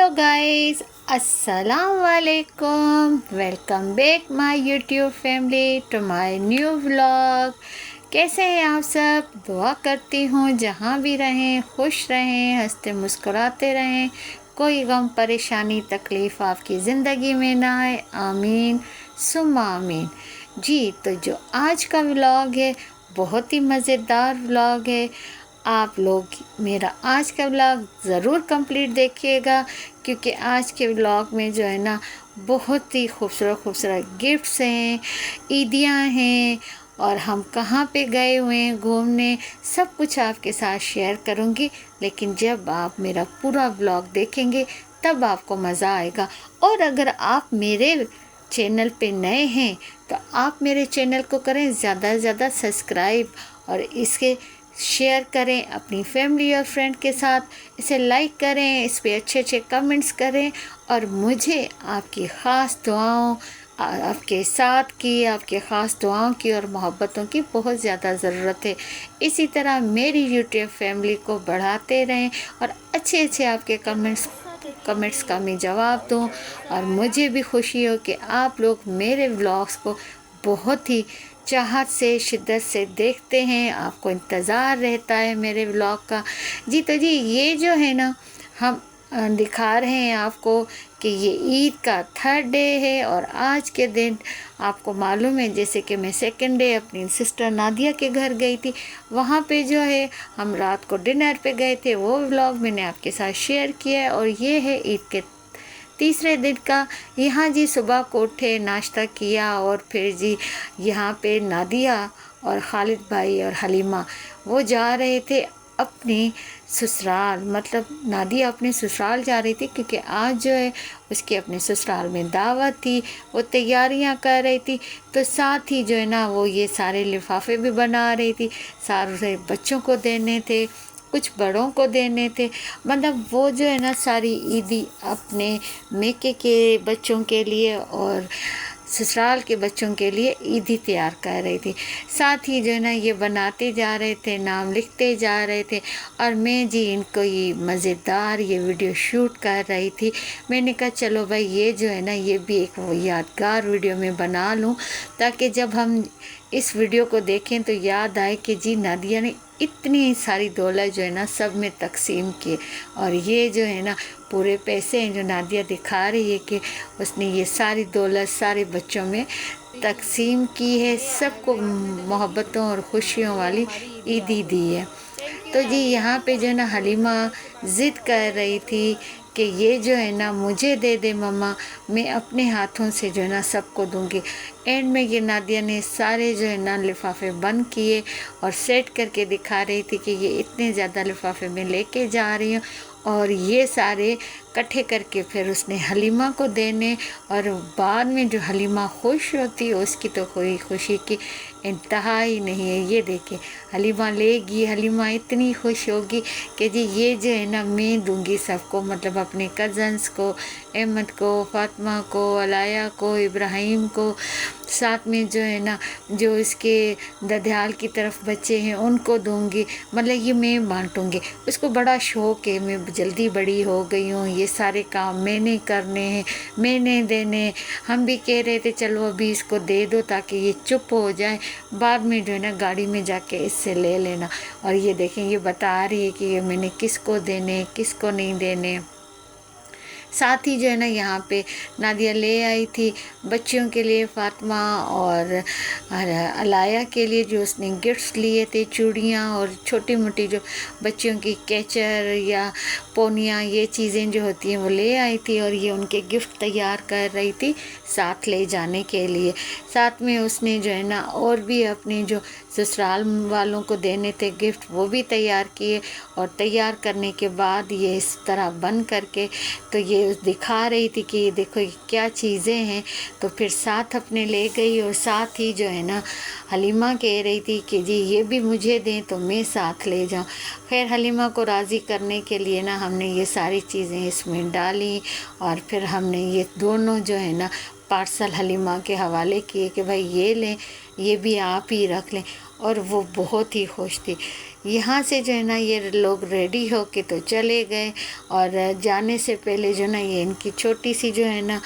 Hello guys, अस्सलाम वालेकुम। Welcome back my YouTube family to my new vlog. कैसे हैं आप सब? दुआ करती हूँ जहाँ भी रहें खुश रहें, हंसते मुस्कुराते रहें, कोई गम परेशानी तकलीफ़ आपकी ज़िंदगी में ना आए। आमीन सुम्मा आमीन। जी, तो जो आज का व्लॉग है बहुत ही मज़ेदार व्लॉग है। आप लोग मेरा आज का व्लॉग ज़रूर कंप्लीट देखिएगा, क्योंकि आज के व्लॉग में जो है ना बहुत ही खूबसूरत खूबसूरत गिफ्ट्स हैं, ईदियाँ हैं, और हम कहाँ पे गए हुए हैं घूमने, सब कुछ आपके साथ शेयर करूँगी। लेकिन जब आप मेरा पूरा व्लॉग देखेंगे तब आपको मज़ा आएगा। और अगर आप मेरे चैनल पे नए हैं तो आप मेरे चैनल को करें ज़्यादा से ज़्यादा सब्सक्राइब, और इसके शेयर करें अपनी फैमिली और फ्रेंड के साथ, इसे लाइक करें, इस पे अच्छे अच्छे कमेंट्स करें। और मुझे आपकी ख़ास दुआओं, आपके साथ की, आपके ख़ास दुआओं की और मोहब्बतों की बहुत ज़्यादा ज़रूरत है। इसी तरह मेरी यूट्यूब फैमिली को बढ़ाते रहें और अच्छे अच्छे आपके कमेंट्स का मैं जवाब दूँ, और मुझे भी खुशी हो कि आप लोग मेरे व्लॉग्स को बहुत ही चाहत से, शिद्दत से देखते हैं। आपको इंतज़ार रहता है मेरे व्लॉग का। जी, तो जी ये जो है ना हम दिखा रहे हैं आपको कि ये ईद का थर्ड डे है, और आज के दिन आपको मालूम है जैसे कि मैं सेकंड डे अपनी सिस्टर नादिया के घर गई थी। वहाँ पे जो है हम रात को डिनर पे गए थे, वो व्लॉग मैंने आपके साथ शेयर किया है। और ये है ईद के तीसरे दिन का। यहाँ जी सुबह को उठे, नाश्ता किया, और फिर जी यहाँ पे नादिया और खालिद भाई और हलीमा वो जा रहे थे अपने ससुराल, मतलब नादिया अपने ससुराल जा रही थी, क्योंकि आज जो है उसकी अपने ससुराल में दावत थी। वो तैयारियां कर रही थी, तो साथ ही जो है ना वो ये सारे लिफाफे भी बना रही थी। सारे बच्चों को देने थे, कुछ बड़ों को देने थे, मतलब वो जो है ना सारी ईदी अपने मेके के बच्चों के लिए और ससुराल के बच्चों के लिए ईदी तैयार कर रही थी। साथ ही जो है ना ये बनाते जा रहे थे, नाम लिखते जा रहे थे, और मैं जी इनको ये मज़ेदार ये वीडियो शूट कर रही थी। मैंने कहा चलो भाई ये जो है ना ये भी एक यादगार वीडियो में बना लूँ, ताकि जब हम इस वीडियो को देखें तो याद आए कि जी नादिया ने इतनी सारी दौलत जो है ना सब में तकसीम किए। और ये जो है ना पूरे पैसे हैं जो नादिया दिखा रही है कि उसने ये सारी दौलत सारे बच्चों में तकसीम की है, सबको मोहब्बतों और खुशियों वाली ईदी दी है। तो जी यहाँ पे जो है ना हलीमा ज़िद कर रही थी कि ये जो है ना मुझे दे दे मम्मा, मैं अपने हाथों से जो है ना सबको दूंगी। एंड में ये नादिया ने सारे जो है ना लिफाफे बंद किए और सेट करके दिखा रही थी कि ये इतने ज़्यादा लिफाफे मैं लेके जा रही हूँ, और ये सारे इकट्ठे करके फिर उसने हलीमा को देने। और बाद में जो हलीमा खुश होती है उसकी तो कोई खुशी की इंतहा ही नहीं है। ये देखिए हलीमा लेगी, हलीमा इतनी खुश होगी कि जी ये जो है ना मैं दूंगी सबको, मतलब अपने कज़न्स को, अहमद को, फातिमा को, अलाया को, इब्राहिम को, साथ में जो है ना जो इसके ददयाल की तरफ बच्चे हैं उनको दूंगी, मतलब ये मैं बांटूंगी। उसको बड़ा शौक़ है, मैं जल्दी बड़ी हो गई हूँ, ये सारे काम मैंने करने हैं, मैंने देने। हम भी कह रहे थे चलो अभी इसको दे दो ताकि ये चुप हो जाए, बाद में जो है ना गाड़ी में जाके इससे ले लेना। और ये देखें ये बता रही है कि ये मैंने किसको देने किसको नहीं देने। साथ ही जो है ना यहाँ पे नादिया ले आई थी बच्चियों के लिए, फातिमा और अलाया के लिए जो उसने गिफ्ट्स लिए थे, चूड़ियाँ और छोटी मोटी जो बच्चियों की कैचर या पोनियाँ, ये चीज़ें जो होती हैं वो ले आई थी। और ये उनके गिफ्ट तैयार कर रही थी साथ ले जाने के लिए। साथ में उसने जो है ना और भी अपने जो ससुराल वालों को देने थे गिफ्ट वो भी तैयार किए, और तैयार करने के बाद ये इस तरह बंद करके तो ये दिखा रही थी कि ये देखो ये क्या चीज़ें हैं। तो फिर साथ अपने ले गई, और साथ ही जो है ना हलीमा कह रही थी कि जी ये भी मुझे दें तो मैं साथ ले जाऊं। खैर हलीमा को राज़ी करने के लिए ना हमने ये सारी चीज़ें इसमें डाली, और फिर हमने ये दोनों जो है ना पार्सल हलीमा के हवाले किए कि भाई ये लें, ये भी आप ही रख लें। और वो बहुत ही खुश थी। यहाँ से जो है ना ये लोग रेडी हो के तो चले गए, और जाने से पहले जो ना ये इनकी छोटी सी जो है ना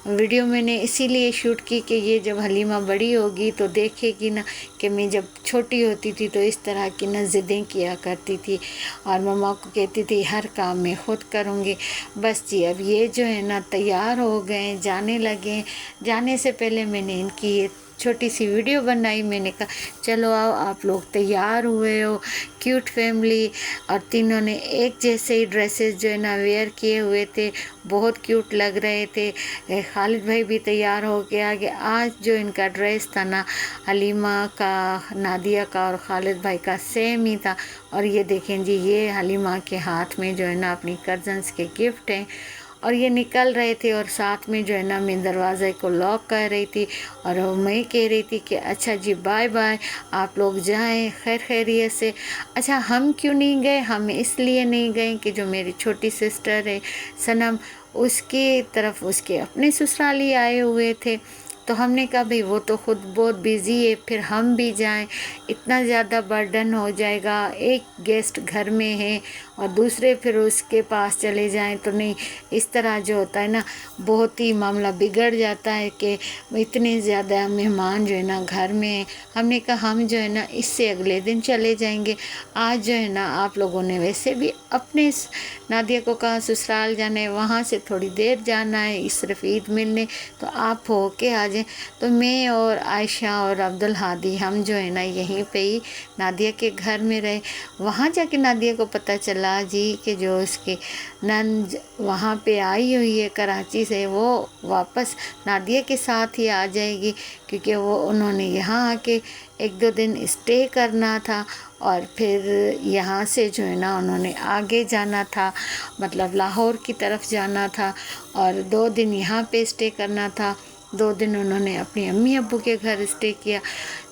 वीडियो मैंने इसीलिए शूट की कि ये जब हलीमा बड़ी होगी तो देखेगी ना कि मैं जब छोटी होती थी तो इस तरह की ना ज़िद्दें किया करती थी और मम्मा को कहती थी हर काम मैं खुद करूँगी। बस जी अब ये जो है ना तैयार हो गए, जाने लगे। जाने से पहले मैंने इनकी ये छोटी सी वीडियो बनाई। मैंने कहा चलो आओ, आप लोग तैयार हुए हो, क्यूट फैमिली, और तीनों ने एक जैसे ही ड्रेसेस जो है ना वेयर किए हुए थे, बहुत क्यूट लग रहे थे। खालिद भाई भी तैयार हो के आ गए। आज जो इनका ड्रेस था ना हलीमा का, नादिया का और खालिद भाई का सेम ही था। और ये देखें जी, ये हलीमा के हाथ में जो है ना अपनी कज़न्स के गिफ्ट हैं, और ये निकल रहे थे और साथ में जो है ना मैं दरवाज़े को लॉक कर रही थी और मैं कह रही थी कि अच्छा जी बाय बाय, आप लोग जाएं खैर खैरियत से। अच्छा हम क्यों नहीं गए? हम इसलिए नहीं गए कि जो मेरी छोटी सिस्टर है सनम, उसकी तरफ उसके अपने ससुराली आए हुए थे, तो हमने कहा भाई वो तो खुद बहुत बिज़ी है, फिर हम भी जाएं इतना ज़्यादा बर्डन हो जाएगा। एक गेस्ट घर में है और दूसरे फिर उसके पास चले जाएं तो नहीं, इस तरह जो होता है ना बहुत ही मामला बिगड़ जाता है कि इतने ज़्यादा मेहमान जो है ना घर में है। हमने कहा हम जो है ना इससे अगले दिन चले जाएंगे। आज जो है ना आप लोगों ने वैसे भी अपने नादिया को कहा ससुराल जाना है, वहाँ से थोड़ी देर जाना है सिर्फ ईद मिलने, तो आप हो के आ जाएं। तो मैं और आयशा और अब्दुल हादी हम जो है ना यहीं पे ही नादिया के घर में रहे। वहाँ जाके नादिया को पता चला जी कि जो उसकी नंद वहाँ पे आई हुई है कराची से, वो वापस नादिया के साथ ही आ जाएगी, क्योंकि वो उन्होंने यहाँ आके एक दो दिन स्टे करना था और फिर यहाँ से जो है ना उन्होंने आगे जाना था, मतलब लाहौर की तरफ जाना था, और 2 दिन यहाँ पे स्टे करना था। 2 दिन उन्होंने अपनी अम्मी अब्बू के घर स्टे किया।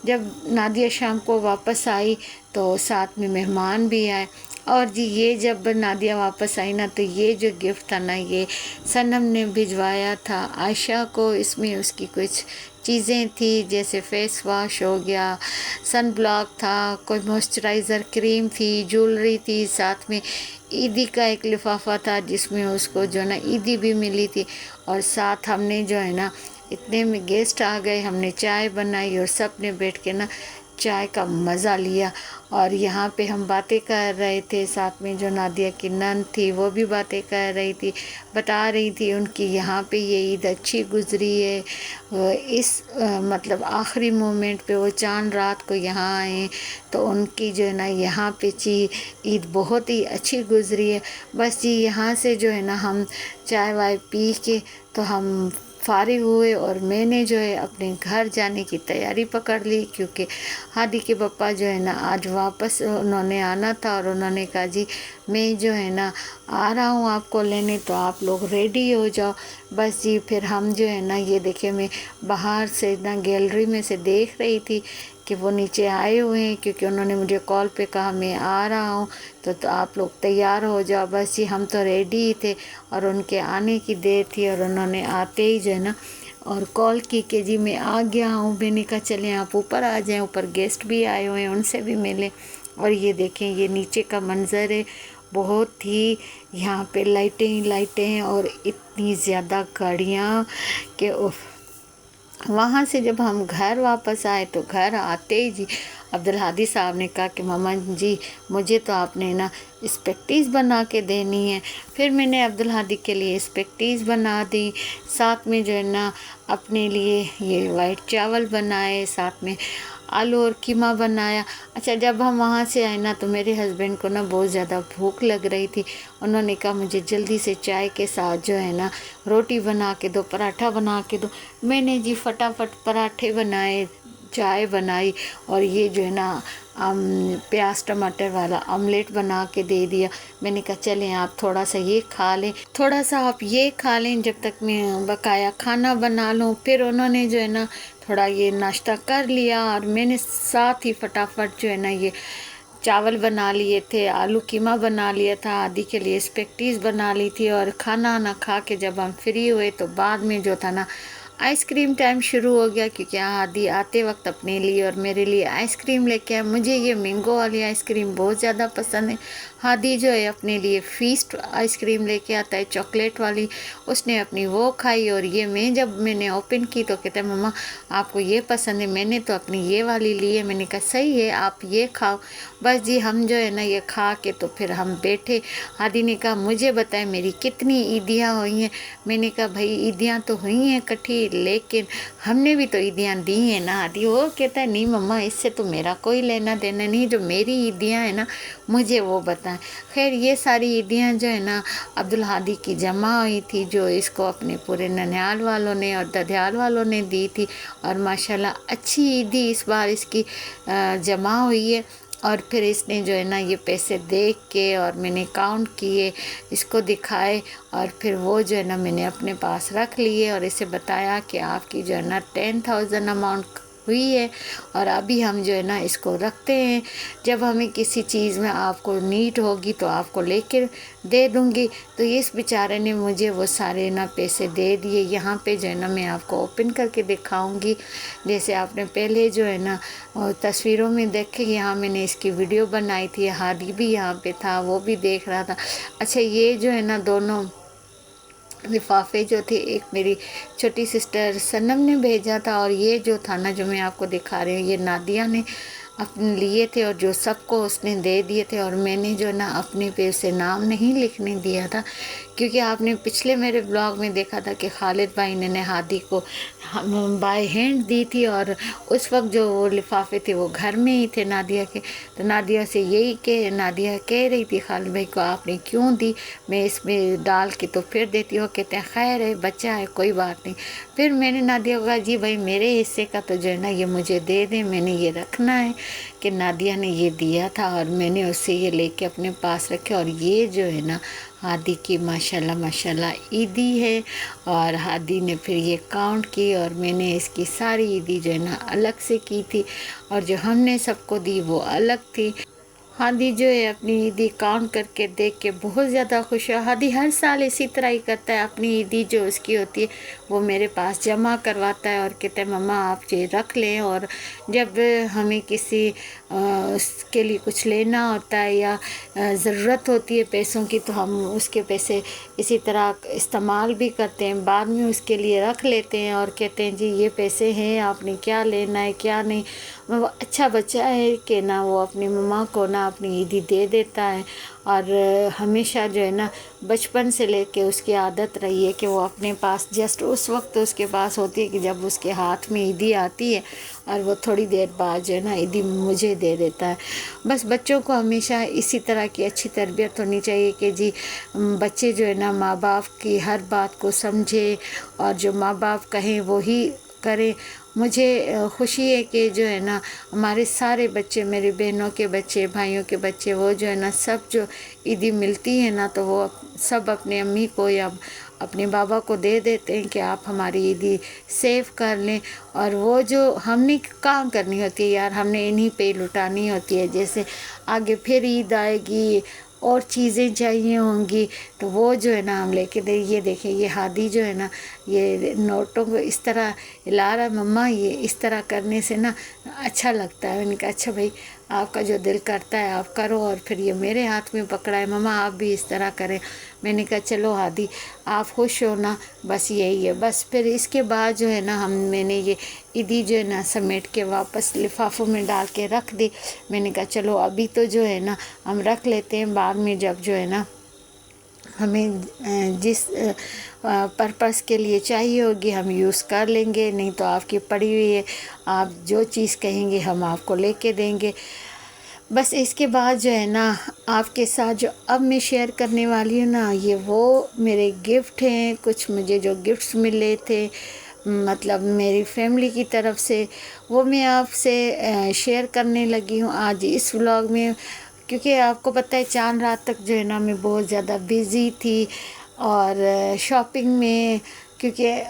जब नादिया शाम को वापस आई तो साथ में मेहमान भी आए। और जी ये जब नादिया वापस आई ना तो ये जो गिफ्ट था ना ये सनम ने भिजवाया था आयशा को। इसमें उसकी कुछ चीज़ें थी, जैसे फेस वॉश हो गया, सन ब्लॉक था, कोई मॉइस्चराइज़र क्रीम थी, ज्वेलरी थी, साथ में ईदी का एक लिफाफा था जिसमें उसको जो ना ईदी भी मिली थी। और साथ हमने जो है ना इतने में गेस्ट आ गए, हमने चाय बनाई और सब ने बैठ के ना चाय का मज़ा लिया। और यहाँ पे हम बातें कर रहे थे, साथ में जो नादिया की नंद थी वो भी बातें कर रही थी, बता रही थी उनकी यहाँ पे ये ईद अच्छी गुजरी है। इस मतलब आखिरी मोमेंट पे वो चांद रात को यहाँ आए तो उनकी जो है ना यहाँ पे ईद बहुत ही अच्छी गुजरी है। बस जी यहाँ से जो है ना हम चाय वाय पी के तो हम फारिग हुए और मैंने जो है अपने घर जाने की तैयारी पकड़ ली, क्योंकि हादी के पापा जो है ना आज वापस उन्होंने आना था और उन्होंने कहा जी मैं जो है ना आ रहा हूँ आपको लेने, तो आप लोग रेडी हो जाओ। बस जी फिर हम जो है ना ये देखिए मैं बाहर से ना गैलरी में से देख रही थी कि वो नीचे आए हुए हैं, क्योंकि उन्होंने मुझे कॉल पे कहा मैं आ रहा हूँ तो आप लोग तैयार हो जाओ। बस जी हम तो रेडी ही थे और उनके आने की देर थी और उन्होंने आते ही जो है ना और कॉल की कि जी मैं आ गया हूँ। मैंने कहा चलें आप ऊपर आ जाएं, ऊपर गेस्ट भी आए हुए हैं उनसे भी मिलें। और ये देखें ये नीचे का मंज़र है, बहुत ही यहाँ पे लाइटें ही लाइटें हैं और इतनी ज़्यादा गाड़ियाँ कि वहाँ से जब हम घर वापस आए तो घर आते ही जी अब्दुल हादी साहब ने कहा कि मामा जी मुझे तो आपने ना स्पेक्टीज़ बना के देनी है। फिर मैंने अब्दुल हादी के लिए स्पेक्टीज़ बना दी, साथ में जो है ना अपने लिए ये वाइट चावल बनाए, साथ में आलू और कीमा बनाया। अच्छा जब हम वहाँ से आए ना तो मेरे हस्बैंड को ना बहुत ज़्यादा भूख लग रही थी। उन्होंने कहा मुझे जल्दी से चाय के साथ जो है ना रोटी बना के दो, पराठा बना के दो। मैंने जी फटाफट पराठे बनाए, चाय बनाई और ये जो है ना प्याज टमाटर वाला ऑमलेट बना के दे दिया। मैंने कहा चलें आप थोड़ा सा ये खा लें, थोड़ा सा आप ये खा लें जब तक मैं बकाया खाना बना लूँ। फिर उन्होंने जो है ना थोड़ा ये नाश्ता कर लिया और मैंने साथ ही फटाफट जो है ना ये चावल बना लिए थे, आलू कीमा बना लिया था, आदि के लिए स्पेक्टीज़ बना ली थी। और खाना ना खा के जब हम फ्री हुए तो बाद में जो था ना آئس کریم ٹائم شروع ہو گیا کیونکہ ہادی آتے وقت اپنے لیے اور میرے لیے آئس کریم لے کے آئے. مجھے یہ مینگو والی آئس کریم بہت زیادہ پسند ہے. ہادی جو ہے اپنے لیے فیسٹ آئس کریم لے کے آتا ہے چاکلیٹ والی. اس نے اپنی وہ کھائی اور یہ جب میں نے اوپن کی تو کہتا ہے مما آپ کو یہ پسند ہے, میں نے تو اپنی یہ والی لی ہے. میں نے کہا صحیح ہے آپ یہ کھاؤ. بس جی ہم جو ہے نا یہ کھا کے تو پھر ہم بیٹھے. ہادی نے کہا مجھے بتائیں میری کتنی عیدیاں ہوئی ہیں. میں نے کہا بھائی عیدیاں تو ہوئی ہیں کٹھی, لیکن ہم نے بھی تو عیدیاں دی ہیں نا. ہادی وہ کہتا ہے نہیں مما اس سے تو میرا کوئی لینا دینا نہیں, جو میری عیدیاں ہیں نا مجھے وہ بتائیں. خیر یہ ساری عیدیاں جو ہے نا عبدالہادی کی جمع ہوئی تھی, جو اس کو اپنے پورے ننیال والوں نے اور ددیال والوں نے دی تھی. اور ماشاءاللہ اچھی عیدی اس بار اس کی جمع ہوئی ہے. اور پھر اس نے جو ہے نا یہ پیسے دیکھ کے اور میں نے کاؤنٹ کیے, اس کو دکھائے اور پھر وہ جو ہے نا میں نے اپنے پاس رکھ لیے اور اسے بتایا کہ آپ کی جو ہے نا 10,000 اماؤنٹ ہوئی ہے اور ابھی ہم جو ہے نا اس کو رکھتے ہیں. جب ہمیں کسی چیز میں آپ کو نیڈ ہوگی تو آپ کو لے کے دے دوں گی. تو اس بیچارے نے مجھے وہ سارے نا پیسے دے دیے. یہاں پہ جو ہے نا میں آپ کو اوپن کر کے دکھاؤں گی, جیسے آپ نے پہلے جو ہے نا تصویروں میں دیکھے. یہاں میں نے اس کی ویڈیو بنائی تھی, ہادی بھی یہاں پہ تھا, وہ بھی دیکھ رہا تھا. اچھا یہ جو ہے نا دونوں لفافے جو تھے ایک میری چھوٹی سسٹر سنم نے بھیجا تھا, اور یہ جو تھا نا جو میں آپ کو دکھا رہی ہوں یہ نادیہ نے اپنے لیے تھے اور جو سب کو اس نے دے دیے تھے. اور میں نے جو نا اپنے پہ اسے نام نہیں لکھنے دیا تھا, کیونکہ آپ نے پچھلے میرے بلاگ میں دیکھا تھا کہ خالد بھائی نے ہادی کو بائی ہینڈ دی تھی, اور اس وقت جو وہ لفافے تھے وہ گھر میں ہی تھے نادیہ کے. تو نادیہ سے یہی کہ نادیہ کہہ رہی تھی خالد بھائی کو آپ نے کیوں دی, میں اس میں ڈال کے تو پھر دیتی ہوں. کہتے ہیں خیر ہے بچہ ہے کوئی بات نہیں. پھر میں نے نادیہ کو کہا جی بھائی میرے حصے کا تو جو ہے نا یہ مجھے دے دیں, میں نے یہ رکھنا ہے کہ نادیہ نے یہ دیا تھا اور میں نے اس سے یہ لے کے اپنے پاس رکھے. اور یہ جو ہے نا ہادی کی ماشاءاللہ ماشاءاللہ عیدی ہے, اور ہادی نے پھر یہ کاؤنٹ کی اور میں نے اس کی ساری عیدی جو ہے نا الگ سے کی تھی, اور جو ہم نے سب کو دی وہ الگ تھی. ہادی جو ہے اپنی عیدی کاؤنٹ کر کے دیکھ کے بہت زیادہ خوش ہے. ہادی ہر سال اسی طرح ہی کرتا ہے, اپنی عیدی جو اس کی ہوتی ہے وہ میرے پاس جمع کرواتا ہے اور کہتا ہے مما آپ یہ رکھ لیں, اور جب ہمیں کسی اس کے لیے کچھ لینا ہوتا ہے یا ضرورت ہوتی ہے پیسوں کی تو ہم اس کے پیسے اسی طرح استعمال بھی کرتے ہیں, بعد میں اس کے لیے رکھ لیتے ہیں اور کہتے ہیں جی یہ پیسے ہیں آپ نے کیا لینا ہے کیا نہیں. وہ اچھا بچہ ہے کہ نا وہ اپنی مما کو نا اپنی عیدی دے دیتا ہے, اور ہمیشہ جو ہے نا بچپن سے لے کے اس کی عادت رہی ہے کہ وہ اپنے پاس جسٹ اس وقت اس کے پاس ہوتی ہے کہ جب اس کے ہاتھ میں عیدی آتی ہے, اور وہ تھوڑی دیر بعد جو ہے نا عیدی مجھے دے دیتا ہے. بس بچوں کو ہمیشہ اسی طرح کی اچھی تربیت ہونی چاہیے کہ جی بچے جو ہے نا ماں باپ کی ہر بات کو سمجھے اور جو ماں باپ کہیں وہی کریں. مجھے خوشی ہے کہ جو ہے نا ہمارے سارے بچے, میری بہنوں کے بچے, بھائیوں کے بچے, وہ جو ہے نا سب جو عیدی ملتی ہے نا تو وہ سب اپنے امی کو یا اپنے بابا کو دے دیتے ہیں کہ آپ ہماری عیدی سیو کر لیں. اور وہ جو ہم نے کام کرنی ہوتی ہے یار, ہم نے انہی پہ لٹانی ہوتی ہے. جیسے آگے پھر عید آئے گی اور چیزیں چاہیے ہوں گی تو وہ جو ہے نا ہم لے کے دیں. یہ دیکھیں یہ ہادی جو ہے نا یہ نوٹوں کو اس طرح ہلا رہا, مما یہ اس طرح کرنے سے نا اچھا لگتا ہے. میں نے کہا اچھا بھائی آپ کا جو دل کرتا ہے آپ کرو, اور پھر یہ میرے ہاتھ میں پکڑا ہے مما آپ بھی اس طرح کریں. میں نے کہا چلو ہادی آپ خوش ہو نا, بس یہی ہے. بس پھر اس کے بعد جو ہے نا میں نے یہ عیدی جو ہے نا سمیٹ کے واپس لفافوں میں ڈال کے رکھ دی. میں نے کہا چلو ابھی تو جو ہے نا ہم رکھ لیتے ہیں, بعد میں جب جو ہے نا ہمیں جس پرپس کے لیے چاہیے ہوگی ہم یوز کر لیں گے, نہیں تو آپ کی پڑی ہوئی ہے, آپ جو چیز کہیں گے ہم آپ کو لے کے دیں گے. بس اس کے بعد جو ہے نا آپ کے ساتھ جو اب میں شیئر کرنے والی ہوں نا یہ وہ میرے گفٹ ہیں. کچھ مجھے جو گفٹس ملے تھے مطلب میری فیملی کی طرف سے, وہ میں آپ سے شیئر کرنے لگی ہوں آج اس ولاگ میں. کیونکہ آپ کو پتہ ہے چاند رات تک جو ہے نا میں بہت زیادہ بیزی تھی اور شاپنگ میں, کیونکہ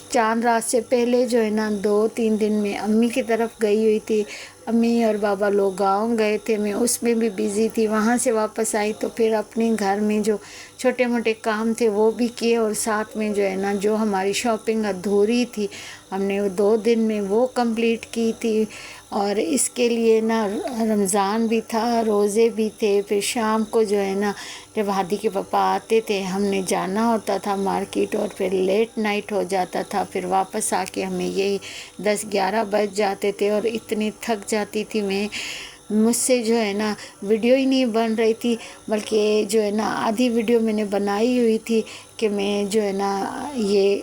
چاند رات سے پہلے جو ہے نا 2-3 دن میں امی کی طرف گئی ہوئی تھی. امی اور بابا لوگ گاؤں گئے تھے, میں اس میں بھی بیزی تھی. وہاں سے واپس آئی تو پھر اپنے گھر میں جو छोटे मोटे काम थे वो भी किए, और साथ में जो है ना जो हमारी शॉपिंग अधूरी थी हमने वो 2 दिन में वो कंप्लीट की थी। और इसके लिए ना रमज़ान भी था, रोज़े भी थे। फिर शाम को जो है ना जब हादी के पापा आते थे हमने जाना होता था मार्केट, और फिर लेट नाइट हो जाता था। फिर वापस आके हमें यही 10-11 बज जाते थे, और इतनी थक जाती थी मैं, मुझसे जो है ना वीडियो ही नहीं बन रही थी, बल्कि जो है ना आधी वीडियो मैंने बनाई हुई थी कि मैं जो है ना ये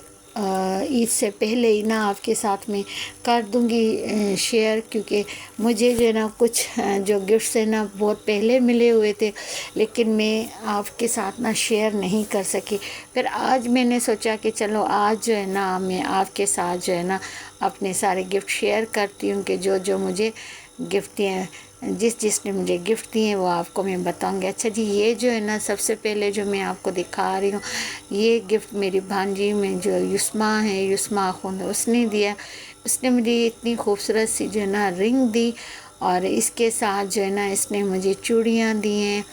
ईद से पहले ही ना आपके साथ में कर दूंगी शेयर, क्योंकि मुझे जो है ना कुछ जो गिफ्ट्स है ना बहुत पहले मिले हुए थे, लेकिन मैं आपके साथ ना शेयर नहीं कर सकी। फिर आज मैंने सोचा कि चलो आज जो है ना मैं आपके साथ जो है ना अपने सारे गिफ्ट शेयर करती हूँ, कि जो जो मुझे गिफ्ट दिए, जिसने मुझे गिफ्ट दिए वो आपको मैं बताऊंगी। अच्छा जी, ये जो है ना सबसे पहले जो मैं आपको दिखा रही हूँ, ये गिफ्ट मेरी भांजी में जो युस्मा है, युस्मा अखुंद, उसने दिया। उसने मुझे इतनी खूबसूरत सी जो है ना रिंग दी, और इसके साथ जो है ना इसने मुझे चूड़ियाँ दी हैं,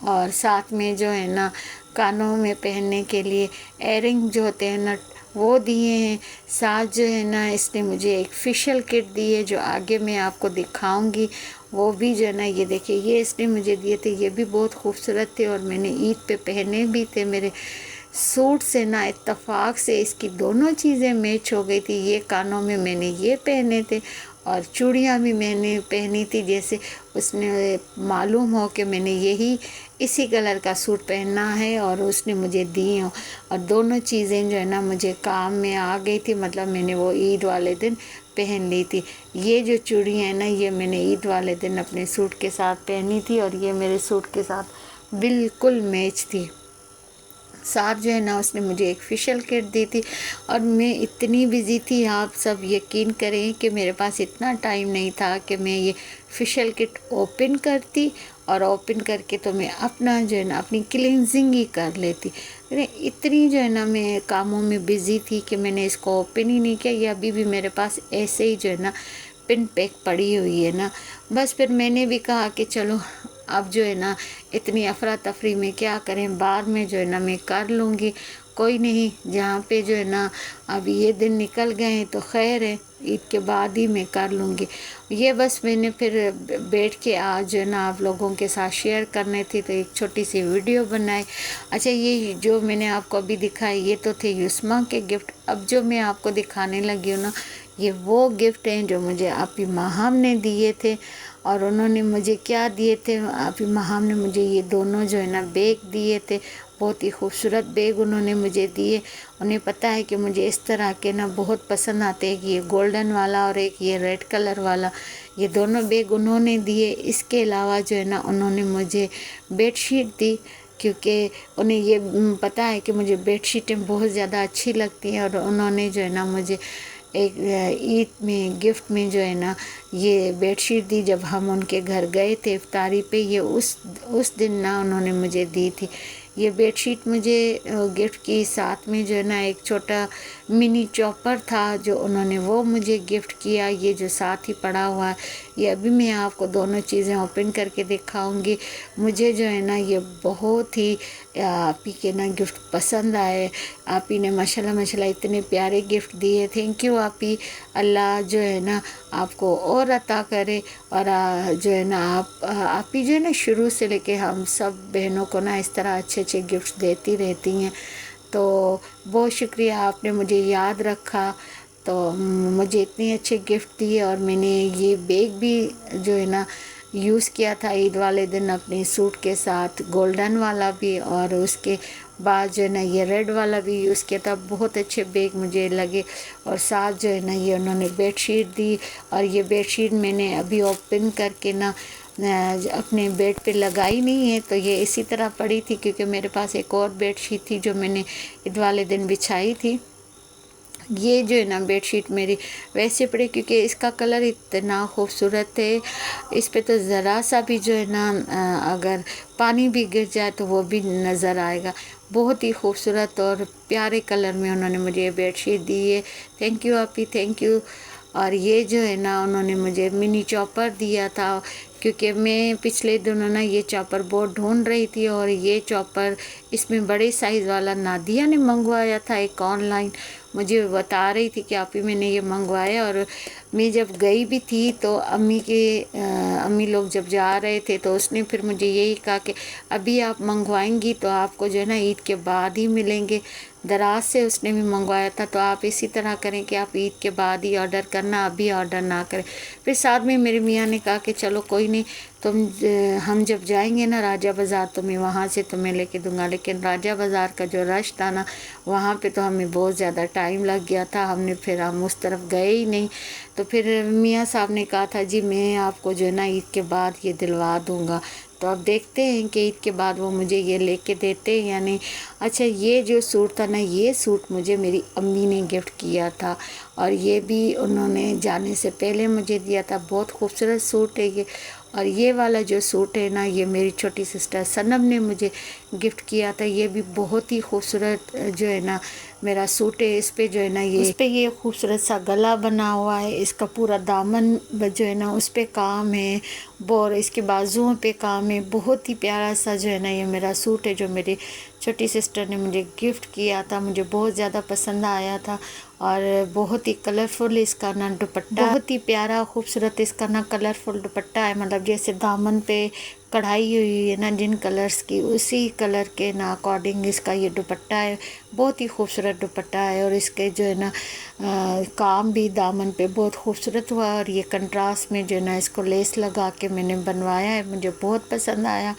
और साथ में जो है ना कानों में पहनने के लिए एयरिंग जो होते हैं ना वो दिए हैं। साथ जो है ना इसने मुझे एक फेशियल किट दी है जो आगे मैं आपको दिखाऊंगी, वो भी जो है ना ये देखिए ये इसने मुझे दिए थे, ये भी बहुत खूबसूरत थे, और मैंने ईद पे पहने भी थे। मेरे सूट से ना इत्तेफाक से इसकी दोनों चीज़ें मैच हो गई थी। ये कानों में मैंने ये पहने थे, और चूड़ियाँ भी मैंने पहनी थी, जैसे उसने मालूम हो कि मैंने यही इसी कलर का सूट पहनना है और उसने मुझे दी हो। और दोनों चीज़ें जो है ना मुझे काम में आ गई थी, मतलब मैंने वो ईद वाले दिन पहन ली थी। ये जो चूड़ियाँ हैं ना ये मैंने ईद वाले दिन अपने सूट के साथ पहनी थी, और ये मेरे सूट के साथ बिल्कुल मैच थी। साथ जो है ना उसने मुझे एक फेशियल किट दी थी, और मैं इतनी बिज़ी थी, आप सब यकीन करें कि मेरे पास इतना टाइम नहीं था कि मैं ये फेशियल किट ओपन करती, और ओपन करके तो मैं अपना जो है ना अपनी क्लींजिंग ही कर लेती। इतनी जो है ना मैं कामों में बिज़ी थी कि मैंने इसको ओपन ही नहीं किया। ये अभी भी मेरे पास ऐसे ही जो है ना पिन पैक पड़ी हुई है ना। बस फिर मैंने भी कहा कि चलो अब जो है ना इतनी अफरा तफरी में क्या करें, बाद में जो है ना मैं कर लूँगी, कोई नहीं। जहाँ पे जो है ना अब ये दिन निकल गए हैं तो खैर है, ईद के बाद ही मैं कर लूँगी। ये बस मैंने फिर बैठ के आज जो है ना आप लोगों के साथ शेयर करने थी तो एक छोटी सी वीडियो बनाई। अच्छा, ये जो मैंने आपको अभी दिखाई ये तो थे युस्मा के गिफ्ट। अब जो मैं आपको दिखाने लगी हूँ ना ये वो गिफ्ट हैं जो मुझे आपी माहम ने दिए थे। और उन्होंने मुझे क्या दिए थे, आपी माहम ने मुझे ये दोनों जो है ना बैग दिए थे। बहुत ही खूबसूरत बैग उन्होंने मुझे दिए। उन्हें पता है कि मुझे इस तरह के ना बहुत पसंद आते हैं, कि ये गोल्डन वाला और एक ये रेड कलर वाला, ये दोनों बैग उन्होंने दिए। इसके अलावा जो है ना उन्होंने मुझे बेडशीट दी, क्योंकि उन्हें ये पता है कि मुझे बेडशीटें बहुत ज़्यादा अच्छी लगती हैं। और उन्होंने जो है ना मुझे एक ईद में गिफ्ट में जो है ना ये बेडशीट दी। जब हम उनके घर गए थे इफ्तारी पे, ये उस दिन ना उन्होंने मुझे दी थी ये बेडशीट मुझे गिफ्ट की। साथ में जो है ना एक छोटा मिनी चॉपर था जो उन्होंने वो मुझे गिफ्ट किया। ये जो साथ ही पड़ा हुआ है, ये अभी मैं आपको दोनों चीज़ें ओपन करके दिखाऊंगी। मुझे जो है ना ये बहुत ही आप ही के ना गिफ्ट पसंद आए। आप ही ने माशाल्लाह माशाल्लाह इतने प्यारे गिफ्ट दिए, थैंक यू आप ही। अल्लाह जो है ना आपको और अता करे। और जो है ना आप ही जो है ना शुरू से लेके हम सब बहनों को ना इस तरह अच्छे अच्छे गिफ्ट देती रहती हैं, तो बहुत शुक्रिया आपने मुझे याद रखा, तो मुझे इतने अच्छे गिफ्ट दिए। और मैंने ये बैग भी जो है ना यूज़ किया था ईद वाले दिन अपने सूट के साथ, गोल्डन वाला भी, और उसके बाद जो है ना ये रेड वाला भी यूज़ किया था। बहुत अच्छे बैग मुझे लगे। और साथ जो है ना ये उन्होंने बेडशीट दी, और ये बेडशीट मैंने अभी ओपन करके ना अपने बेड पे लगाई नहीं है, तो ये इसी तरह पड़ी थी, क्योंकि मेरे पास एक और बेडशीट थी जो मैंने ईद वाले दिन बिछाई थी। ये जो है ना बेडशीट मेरी वैसे पड़ी, क्योंकि इसका कलर इतना खूबसूरत है, इस पे तो ज़रा सा भी जो है ना अगर पानी भी गिर जाए तो वो भी नज़र आएगा। बहुत ही खूबसूरत और प्यारे कलर में उन्होंने मुझे ये बेडशीट दी है, थैंक यू आपी, थैंक यू। और ये जो है ना उन्होंने मुझे मिनी चॉपर दिया था। क्योंकि मैं पिछले दिनों ना ये चॉपर बहुत ढूंढ रही थी और ये चॉपर इसमें बड़े साइज़ वाला नादिया ने मंगवाया था एक ऑनलाइन। मुझे बता रही थी कि आप ही मैंने ये मंगवाया, और मैं जब गई भी थी तो अम्मी लोग जब जा रहे थे तो उसने फिर मुझे यही कहा कि अभी आप मंगवाएंगी तो आपको जो है ना ईद के बाद ही मिलेंगे। दराज से उसने भी मंगवाया था, तो आप इसी तरह करें कि आप ईद के बाद ही ऑर्डर करना, अभी ऑर्डर ना करें। फिर साथ में मेरे मियाँ ने कहा कि चलो कोई नहीं, हम जब जाएंगे ना राजा बाज़ार तो मैं वहाँ से तुम्हें लेके दूंगा। लेकिन राजा बाज़ार का जो रश था ना, वहाँ पे तो हमें बहुत ज़्यादा टाइम लग गया था। हम उस तरफ गए ही नहीं। तो फिर मियाँ साहब ने कहा था जी मैं आपको जो है ना ईद के बाद ये दिलवा दूँगा। तो अब देखते हैं कि ईद के बाद वो मुझे ये लेके देते हैं या नहीं। अच्छा, ये जो सूट था ना, ये सूट मुझे मेरी अम्मी ने गिफ्ट किया था, और ये भी उन्होंने जाने से पहले मुझे दिया था। बहुत खूबसूरत सूट है ये। और ये वाला जो सूट है ना, ये मेरी छोटी सिस्टर सनम ने मुझे गिफ्ट किया था। ये भी बहुत ही खूबसूरत जो है ना मेरा सूट है। इस पे जो है ना इस पे ये खूबसूरत सा गला बना हुआ है। इसका पूरा दामन जो है ना उस पे काम है, और इसके बाजुओं पे काम है। बहुत ही प्यारा सा जो है ना ये मेरा सूट है, जो मेरी छोटी सिस्टर ने मुझे गिफ्ट किया था। मुझे बहुत ज़्यादा पसंद आया था, और बहुत ही कलरफुल इसका ना दुपट्टा, बहुत ही प्यारा खूबसूरत इसका ना कलरफुल दुपट्टा है। मतलब जैसे दामन पे कढ़ाई हुई है ना जिन कलर्स की, उसी कलर के ना अकॉर्डिंग इसका ये दुपट्टा है। बहुत ही खूबसूरत दुपट्टा है, और इसके जो है ना काम भी दामन पे बहुत खूबसूरत हुआ। और ये कंट्रास्ट में जो है ना इसको लेस लगा के मैंने बनवाया है, मुझे बहुत पसंद आया।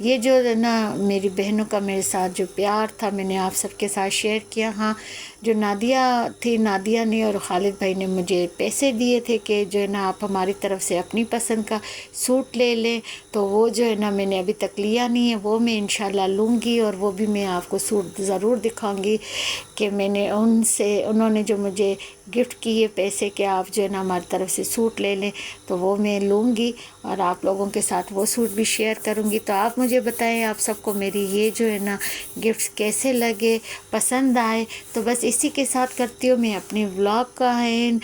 ये जो है ना मेरी बहनों का मेरे साथ जो प्यार था, मैंने आप सबके साथ शेयर किया। हाँ, जो नादिया थी, नादिया ने और खालिद भाई ने मुझे पैसे दिए थे कि जो है ना आप हमारी तरफ से अपनी पसंद का सूट ले लें। तो वो जो है ना मैंने अभी तक लिया नहीं है, वो मैं इंशाल्लाह लूँगी, और वो भी मैं आपको सूट ज़रूर दिखाऊंगी कि मैंने उन्होंने जो मुझे गिफ्ट किए पैसे कि आप जो है ना हमारी तरफ से सूट ले लें, तो वो मैं लूँगी और आप लोगों के साथ वो सूट भी शेयर करूँगी। तो आप मुझे बताएं आप सबको मेरी ये जो है ना गिफ्ट्स कैसे लगे, पसंद आए। तो बस इसी के साथ करती हूँ मैं अपनी व्लॉग का एंड।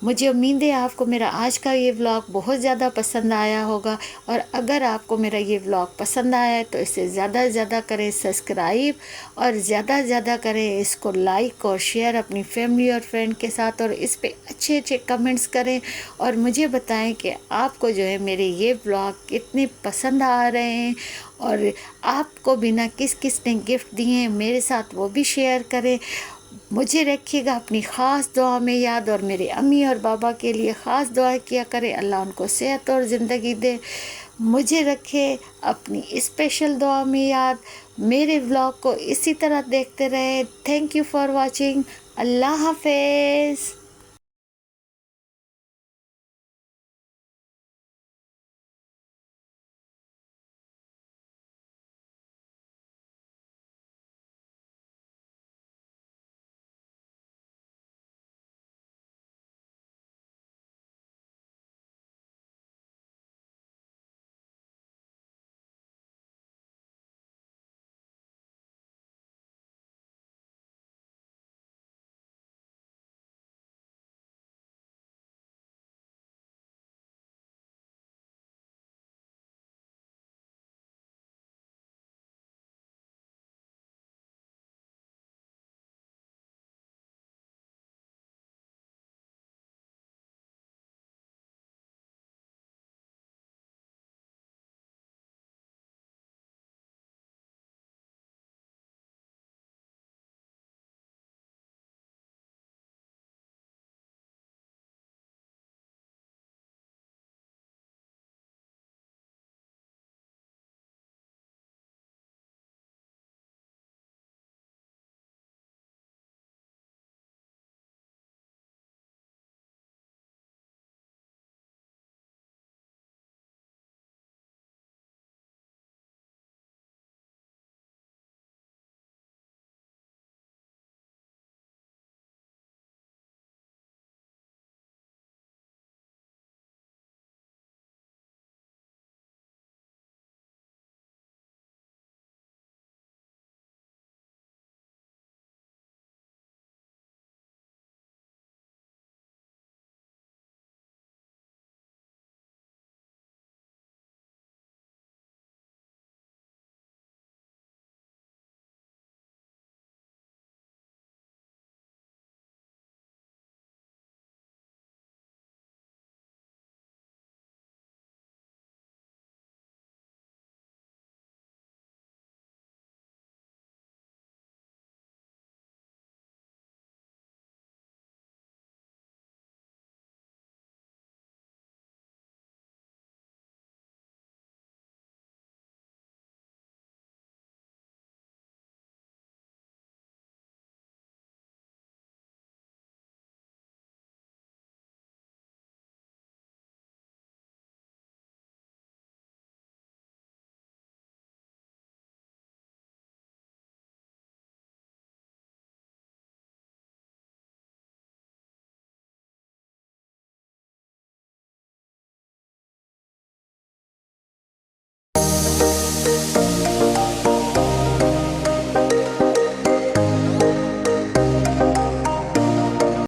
मुझे उम्मीद है आपको मेरा आज का ये व्लॉग बहुत ज़्यादा पसंद आया होगा, और अगर आपको मेरा ये व्लॉग पसंद आया है तो इसे ज़्यादा से ज़्यादा करें सब्सक्राइब, और ज़्यादा से ज़्यादा करें इसको लाइक और शेयर अपनी फैमिली और फ्रेंड के साथ, और इस पे अच्छे अच्छे कमेंट्स करें, और मुझे बताएं कि आपको जो है मेरे ये व्लॉग कितने पसंद आ रहे हैं, और आपको बिना किस किस ने गिफ्ट दिए हैं मेरे साथ वो भी शेयर करें। मुझे रखिएगा अपनी ख़ास दुआ में याद, और मेरे अम्मी और बाबा के लिए ख़ास दुआ किया करें, अल्लाह उनको सेहत और ज़िंदगी दे। मुझे रखे अपनी स्पेशल दुआ में याद। मेरे व्लॉग को इसी तरह देखते रहे। Thank you for watching. अल्लाह हाफ़िज़।